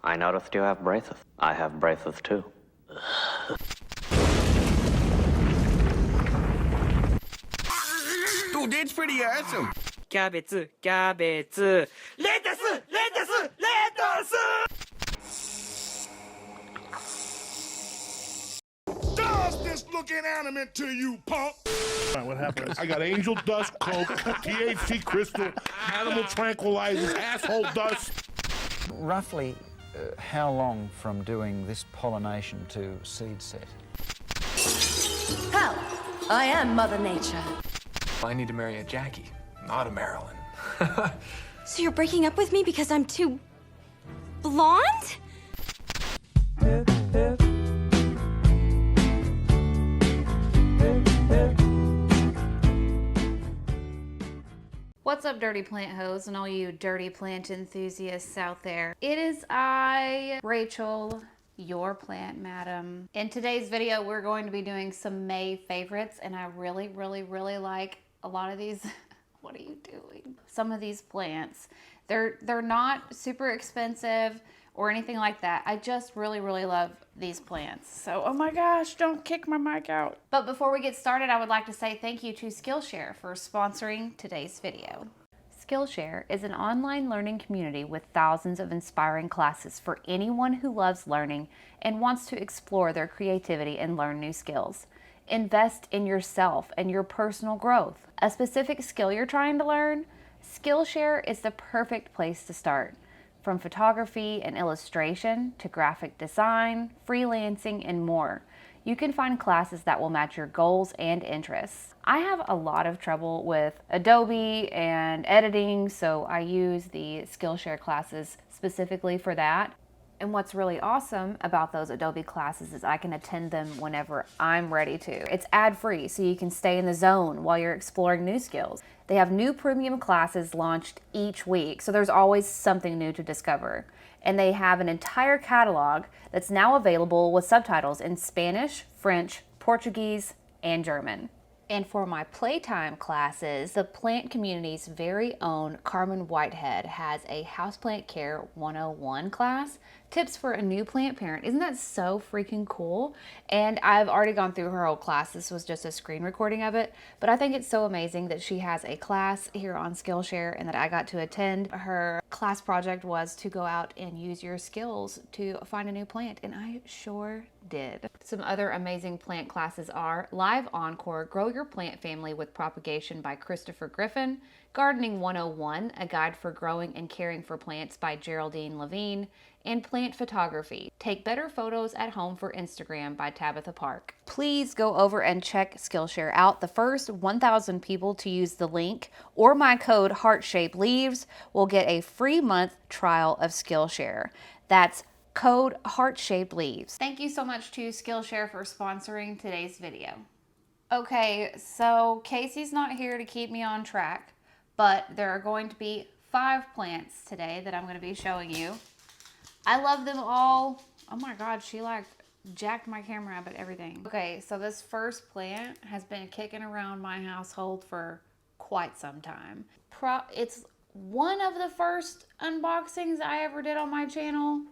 I noticed you have braces. I have braces too. Dude, that's pretty awesome. キャベツ、キャベツ、レタス、レタス、レタス。Does this look inanimate to you, punk? What happened? I got angel dust, coke, THC crystal, animal tranquilizers, asshole dust. Roughly how long from doing this pollination to seed set? Hell, I am Mother Nature. I need to marry a Jackie, not a Marilyn. So you're breaking up with me because I'm too blonde? What's up, dirty plant hoes and all you dirty plant enthusiasts out there? It is I, Rachel, your plant madam. In today's video, we're going to be doing some May favorites, and I really like a lot of these. What are you doing? Some of these plants, they're not super expensive or anything like that. I just really love these plants. So, oh my gosh, don't kick my mic out. But before we get started, I would like to say thank you to Skillshare for sponsoring today's video. Skillshare is an online learning community with thousands of inspiring classes for anyone who loves learning and wants to explore their creativity and learn new skills. Invest in yourself and your personal growth. A specific skill you're trying to learn? Skillshare is the perfect place to start. From photography and illustration to graphic design, freelancing, and more. You can find classes that will match your goals and interests. I have a lot of trouble with Adobe and editing, so I use the Skillshare classes specifically for that. And what's really awesome about those Adobe classes is I can attend them whenever I'm ready to. It's ad-free, so you can stay in the zone while you're exploring new skills. They have new premium classes launched each week, so there's always something new to discover. And they have an entire catalog that's now available with subtitles in Spanish, French, Portuguese, and German. And for my playtime classes, the plant community's very own Carmen Whitehead has a Houseplant Care 101 class, tips for a new plant parent. Isn't that so freaking cool? And I've already gone through her whole class. This was just a screen recording of it, but I think it's so amazing that she has a class here on Skillshare and that I got to attend. Her class project was to go out and use your skills to find a new plant, and I sure did. Some other amazing plant classes are Live Encore, Grow Your Plant Family with Propagation by Christopher Griffin, Gardening 101, A Guide for Growing and Caring for Plants by Geraldine Levine, and Plant Photography, Take Better Photos at Home for Instagram by Tabitha Park. Please go over and check Skillshare out. The first 1,000 people to use the link or my code HeartShapeLeaves will get a free month trial of Skillshare. That's code HeartShapeLeaves. Thank you so much to Skillshare for sponsoring today's video. Okay, so Casey's not here to keep me on track, but there are going to be 5 plants today that I'm going to be showing you. I love them all. Oh my God, she like jacked my camera up and everything. Okay, so this first plant has been kicking around my household for quite some time. It's one of the first unboxings I ever did on my channel.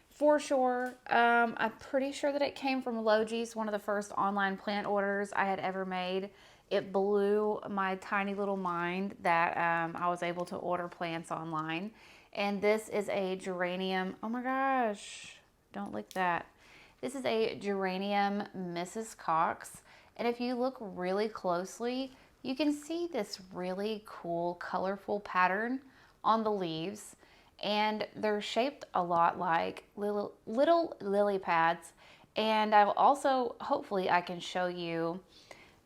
For sure. I'm pretty sure that it came from Logi's, one of the first online plant orders I had ever made. It blew my tiny little mind that I was able to order plants online. And this is a geranium. Oh my gosh, don't lick that. This is a geranium Mrs. Cox. And if you look really closely, you can see this really cool, colorful pattern on the leaves. And they're shaped a lot like little lily pads. And I've also, hopefully I can show you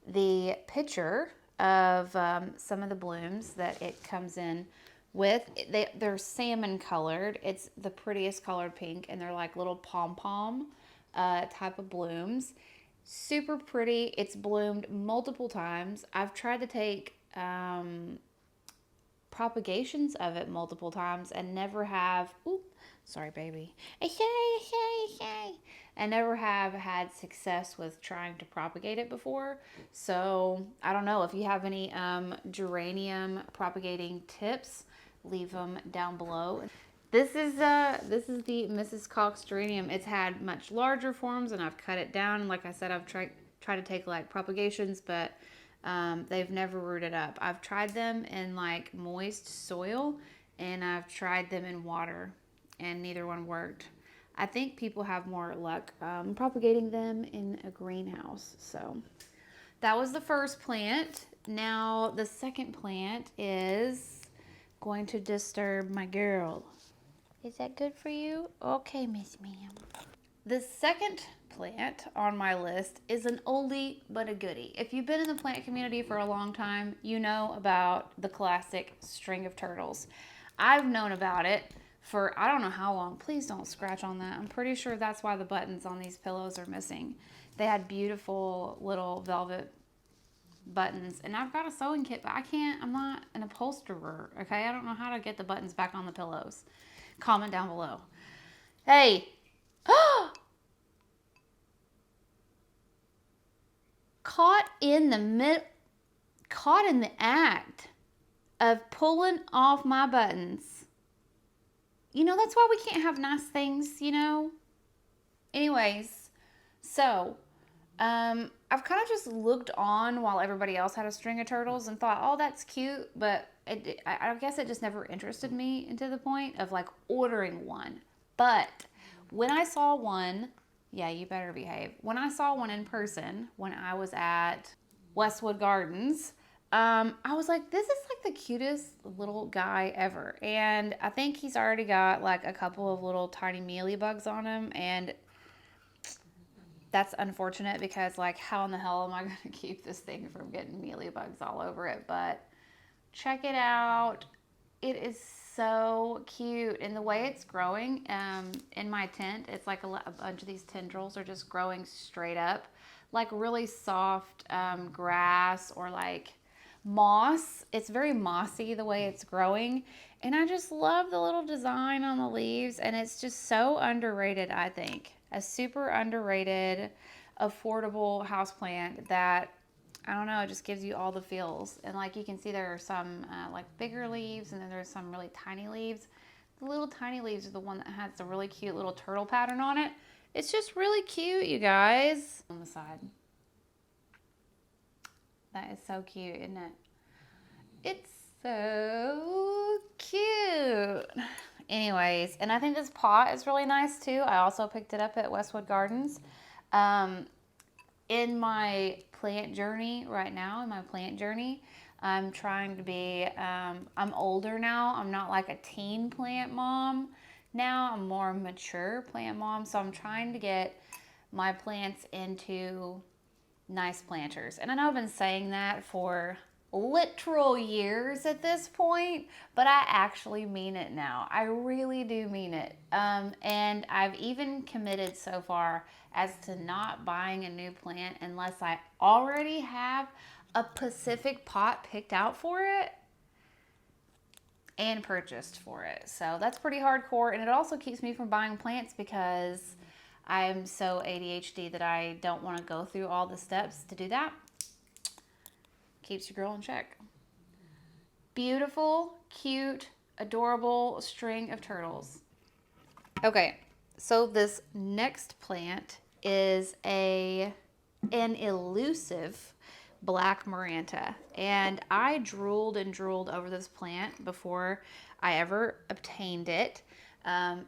the picture of some of the blooms that it comes in with. They're salmon colored. It's the prettiest colored pink, and they're like little pom-pom type of blooms. Super pretty. It's bloomed multiple times. I've tried to take propagations of it multiple times and never have, sorry baby, I never have had success with trying to propagate it before. So I don't know if you have any geranium propagating tips, leave them down below. This is the Mrs. Cox geranium. It's had much larger forms, and I've cut it down. And like I said, I've tried to take like propagations, but they've never rooted up. I've tried them in like moist soil, and I've tried them in water, and neither one worked. I think people have more luck propagating them in a greenhouse. So that was the first plant. Now the second plant is going to disturb my girl. Is that good for you? Okay, Miss Ma'am. The second plant on my list is an oldie but a goodie. If you've been in the plant community for a long time, you know about the classic string of turtles. I've known about it for I don't know how long. Please don't scratch on that. I'm pretty sure that's why the buttons on these pillows are missing. They had beautiful little velvet buttons, and I've got a sewing kit, but I'm not an upholsterer, okay? I don't know how to get the buttons back on the pillows. Comment down below. Hey! Caught in the act of pulling off my buttons. You know, that's why we can't have nice things, you know? Anyways, so I've kind of just looked on while everybody else had a string of turtles and thought, oh, that's cute, but I guess it just never interested me into the point of like ordering one. But when I saw one, yeah, you better behave. When I saw one in person, when I was at Westwood Gardens, I was like, this is like the cutest little guy ever. And I think he's already got like a couple of little tiny mealy bugs on him, and that's unfortunate because like how in the hell am I going to keep this thing from getting mealy bugs all over it? But check it out. It is so cute. And the way it's growing in my tent, it's like a bunch of these tendrils are just growing straight up like really soft grass or like moss. It's very mossy the way it's growing, and I just love the little design on the leaves, and it's just so underrated. I think a super underrated affordable houseplant that, I don't know, it just gives you all the feels. And like you can see there are some like bigger leaves, and then there's some really tiny leaves. The little tiny leaves are the one that has the really cute little turtle pattern on it. It's just really cute, you guys. On the side. That is so cute, isn't it? It's so cute. Anyways, and I think this pot is really nice too. I also picked it up at Westwood Gardens. In my plant journey right now, I'm trying to be, I'm older now. I'm not like a teen plant mom now. I'm more mature plant mom. So I'm trying to get my plants into nice planters. And I know I've been saying that for literal years at this point, but I actually mean it now. I really do mean it. And I've even committed so far as to not buying a new plant unless I already have a Pacific pot picked out for it and purchased for it. So that's pretty hardcore, and it also keeps me from buying plants because I'm so ADHD that I don't want to go through all the steps to do that. Keeps your girl in check. Beautiful, cute, adorable string of turtles. Okay, so this next plant is an elusive black maranta, and I drooled and drooled over this plant before I ever obtained it.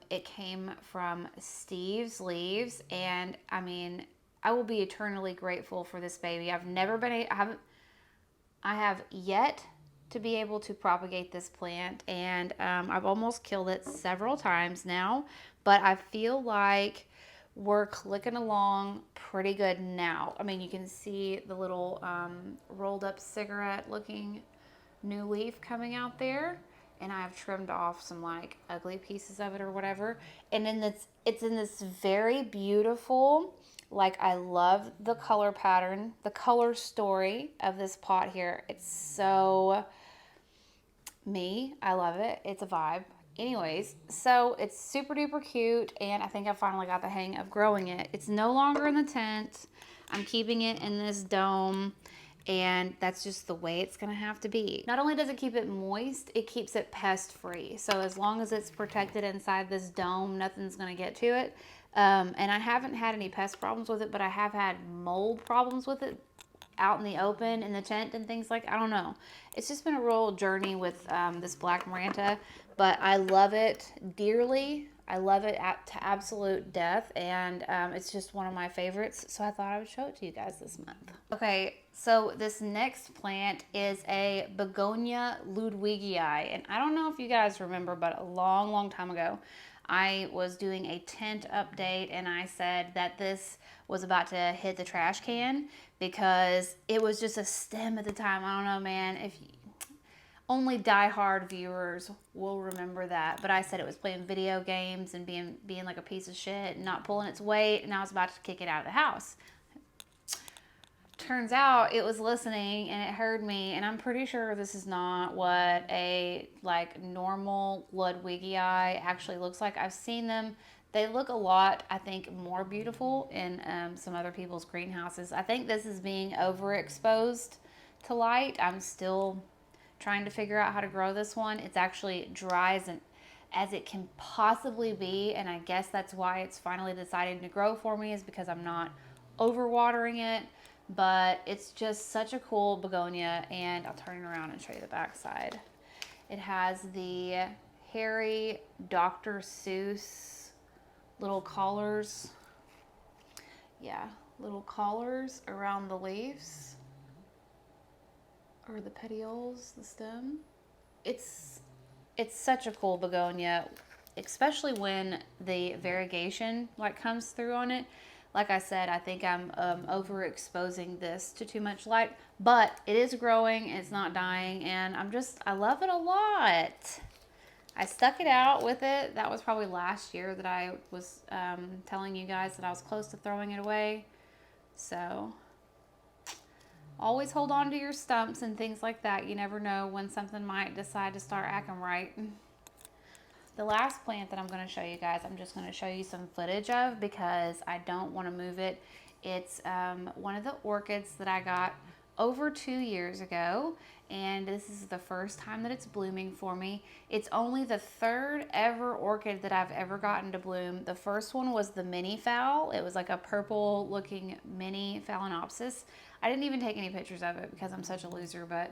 It came from Steve's Leaves, and I mean, I will be eternally grateful for this baby. I have yet to be able to propagate this plant, and I've almost killed it several times now, but I feel like we're clicking along pretty good now. I mean, you can see the little rolled up cigarette looking new leaf coming out there, and I've trimmed off some like ugly pieces of it or whatever. And then it's in this very beautiful, like, I love the color pattern, the color story of this pot here. It's so me. I love it. It's a vibe. Anyways, so it's super duper cute, and I think I finally got the hang of growing it. It's no longer in the tent. I'm keeping it in this dome, and that's just the way it's gonna have to be. Not only does it keep it moist, it keeps it pest free. So as long as it's protected inside this dome, nothing's gonna get to it. And I haven't had any pest problems with it, but I have had mold problems with it out in the open, in the tent and things like, I don't know. It's just been a real journey with this black maranta, but I love it dearly. I love it to absolute death, and it's just one of my favorites, so I thought I would show it to you guys this month. Okay, so this next plant is a Begonia ludwigii, and I don't know if you guys remember, but a long, long time ago, I was doing a tent update, and I said that this was about to hit the trash can because it was just a stem at the time. I don't know, man, if only diehard viewers will remember that, but I said it was playing video games and being like a piece of shit and not pulling its weight, and I was about to kick it out of the house. Turns out it was listening and it heard me, and I'm pretty sure this is not what a like normal ludwigii actually looks like. I've seen them. They look a lot, I think, more beautiful in some other people's greenhouses. I think this is being overexposed to light. I'm still trying to figure out how to grow this one. It's actually dry as it can possibly be, and I guess that's why it's finally decided to grow for me, is because I'm not overwatering it. But it's just such a cool begonia, and I'll turn it around and show you the back side. It has the hairy Dr. Seuss little collars. Yeah, little collars around the leaves, or the petioles, the stem. It's such a cool begonia, especially when the variegation like comes through on it. Like I said, I think I'm overexposing this to too much light, but it is growing, it's not dying, and I love it a lot. I stuck it out with it. That was probably last year that I was telling you guys that I was close to throwing it away. So always hold on to your stumps and things like that. You never know when something might decide to start acting right. The last plant that I'm going to show you guys, I'm just going to show you some footage of because I don't want to move it. It's one of the orchids that I got over 2 years ago, and this is the first time that it's blooming for me. It's only the third ever orchid that I've ever gotten to bloom. The first one was the mini phal. It was like a purple looking mini phalaenopsis. I didn't even take any pictures of it because I'm such a loser, but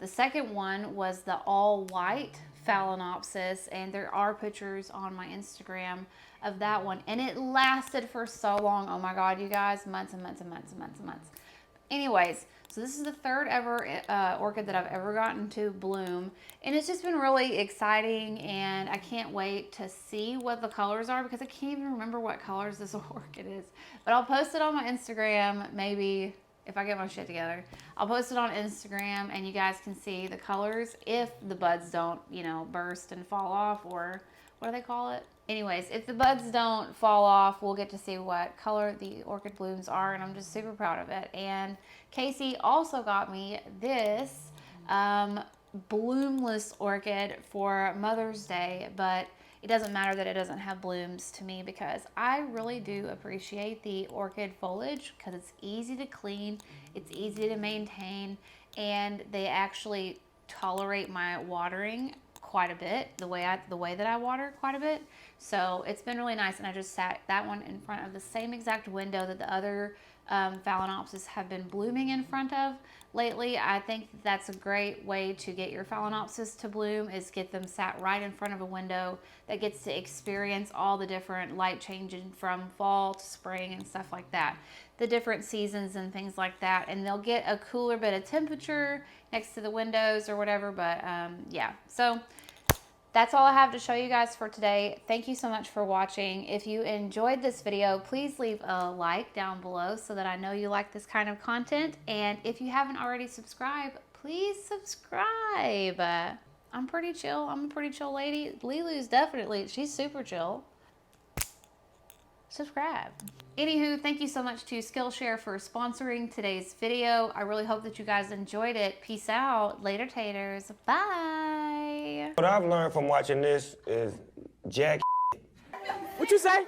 the second one was the all white phalaenopsis, and there are pictures on my Instagram of that one, and it lasted for so long. Oh my god, you guys, months and months and months and months and months. Anyways, so this is the third ever orchid that I've ever gotten to bloom, and it's just been really exciting, and I can't wait to see what the colors are because I can't even remember what colors this orchid is. But I'll post it on my Instagram, maybe if I get my shit together. I'll post it on Instagram, and you guys can see the colors if the buds don't, you know, burst and fall off, or what do they call it? Anyways, if the buds don't fall off, we'll get to see what color the orchid blooms are, and I'm just super proud of it. And Casey also got me this bloomless orchid for Mother's Day, but it doesn't matter that it doesn't have blooms to me because I really do appreciate the orchid foliage because it's easy to clean, it's easy to maintain, and they actually tolerate my watering quite a bit, the way that I water quite a bit. So it's been really nice, and I just sat that one in front of the same exact window that the other phalaenopsis have been blooming in front of lately. I think that's a great way to get your phalaenopsis to bloom, is get them sat right in front of a window that gets to experience all the different light changing from fall to spring and stuff like that, the different seasons and things like that, and they'll get a cooler bit of temperature next to the windows or whatever. But yeah, so that's all I have to show you guys for today. Thank you so much for watching. If you enjoyed this video, please leave a like down below so that I know you like this kind of content. And if you haven't already subscribed, please subscribe. I'm pretty chill. I'm a pretty chill lady. Lilu's definitely, she's super chill. Subscribe. Anywho, thank you so much to Skillshare for sponsoring today's video. I really hope that you guys enjoyed it. Peace out. Later, taters. Bye. What I've learned from watching this is jack. What you say?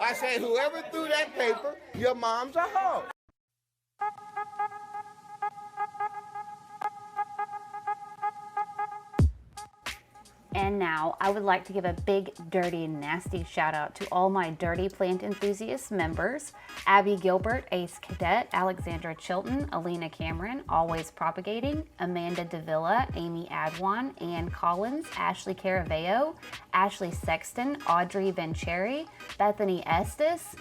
I said, whoever threw that paper, your mom's a hoe. And now I would like to give a big, dirty, nasty shout out to all my Dirty Plant Enthusiast members: Abby Gilbert, Ace Cadet, Alexandra Chilton, Alina Cameron, Always Propagating, Amanda Davila, Amy Adwan, Ann Collins, Ashley Caraveo, Ashley Sexton, Audrey Vencheri, Bethany Estes,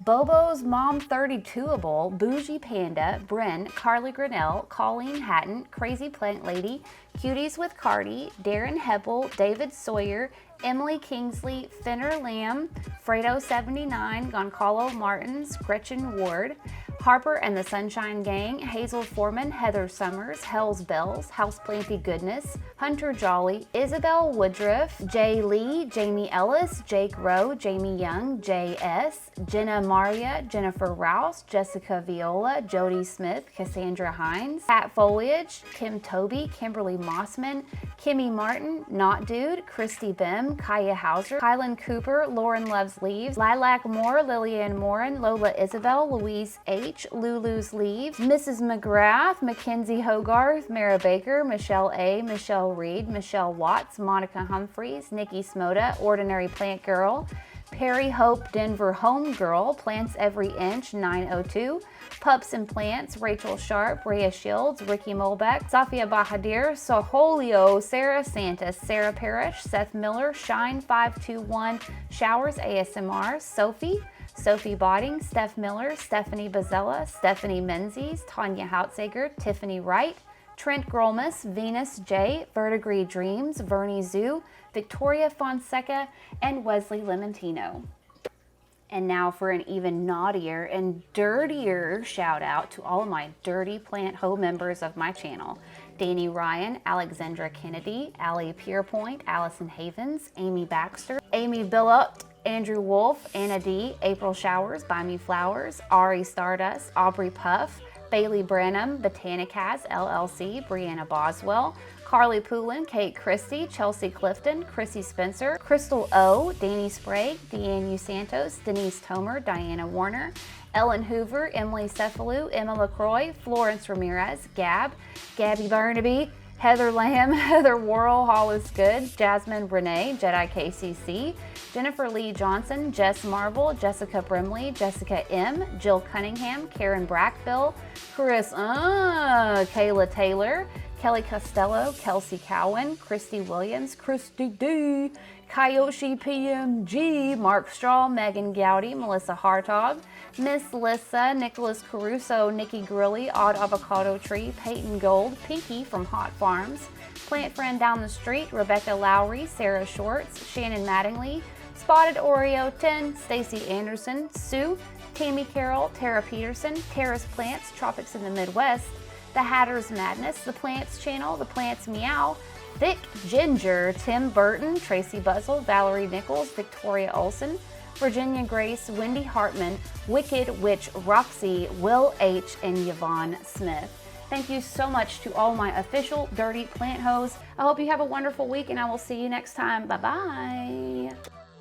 Bobo's Mom 32able, Bougie Panda, Bryn, Carly Grinnell, Colleen Hatton, Crazy Plant Lady, Cuties with Cardi, Darren Heppel, David Sawyer, Emily Kingsley, Finner Lamb, Fredo79, Goncalo Martins, Gretchen Ward, Harper and the Sunshine Gang, Hazel Foreman, Heather Summers, Hell's Bells, Houseplanty Goodness, Hunter Jolly, Isabel Woodruff, Jay Lee, Jamie Ellis, Jake Rowe, Jamie Young, J.S., Jenna Maria, Jennifer Rouse, Jessica Viola, Jody Smith, Cassandra Hines, Pat Foliage, Kim Toby, Kimberly Mossman, Kimmy Martin, Not Dude, Christy Bim, Kaya Hauser, Kylan Cooper, Lauren Loves Leaves, Lilac Moore, Lillian Morin, Lola Isabel, Louise H, Lulu's Leaves, Mrs. McGrath, Mackenzie Hogarth, Mara Baker, Michelle A, Michelle Reed, Michelle Watts, Monica Humphreys, Nikki Smoda, Ordinary Plant Girl, Perry Hope, Denver Home Girl, Plants Every Inch, 902, Pups and Plants, Rachel Sharp, Rhea Shields, Ricky Molbeck, Safia Bahadir, Soholio, Sarah Santos, Sarah Parrish, Seth Miller, Shine 521, Showers ASMR, Sophie Botting, Steph Miller, Stephanie Bazella, Stephanie Menzies, Tanya Hautsager, Tiffany Wright, Trent Grolmus, Venus J, Vertigree Dreams, Vernie Zoo, Victoria Fonseca, and Wesley Lemontino. And now for an even naughtier and dirtier shout out to all of my Dirty Plant Hoe members of my channel: Danny Ryan, Alexandra Kennedy, Allie Pierpoint, Allison Havens, Amy Baxter, Amy Billup, Andrew Wolf, Anna D, April Showers, Buy Me Flowers, Ari Stardust, Aubrey Puff, Bailey Branham, Botanicaz LLC, Brianna Boswell, Carly Poulin, Kate Christie, Chelsea Clifton, Chrissy Spencer, Crystal O, Danny Sprague, Deanne U. Santos, Denise Tomer, Diana Warner, Ellen Hoover, Emily Cephalou, Emma LaCroix, Florence Ramirez, Gabby Burnaby, Heather Lamb, Heather Worrell, Hollis Good, Jasmine Renee, Jedi KCC, Jennifer Lee Johnson, Jess Marvel, Jessica Brimley, Jessica M, Jill Cunningham, Karen Brackbill, Chris, Kayla Taylor, Kelly Costello, Kelsey Cowan, Christy Williams, Christy D, Kyoshi PMG, Mark Straw, Megan Gowdy, Melissa Hartog, Miss Lissa, Nicholas Caruso, Nikki Grilly, Odd Avocado Tree, Peyton Gold, Pinky from Hot Farms, Plant Friend Down the Street, Rebecca Lowry, Sarah Shorts, Shannon Mattingly, Spotted Oreo 10, Stacy Anderson, Sue, Tammy Carroll, Tara Peterson, Terrace Plants, Tropics in the Midwest, The Hatter's Madness, The Plants Channel, The Plants Meow, Thick Ginger, Tim Burton, Tracy Buzzle, Valerie Nichols, Victoria Olson, Virginia Grace, Wendy Hartman, Wicked Witch Roxy, Will H, and Yvonne Smith. Thank you so much to all my official Dirty Plant Hoes. I hope you have a wonderful week, and I will see you next time. Bye-bye.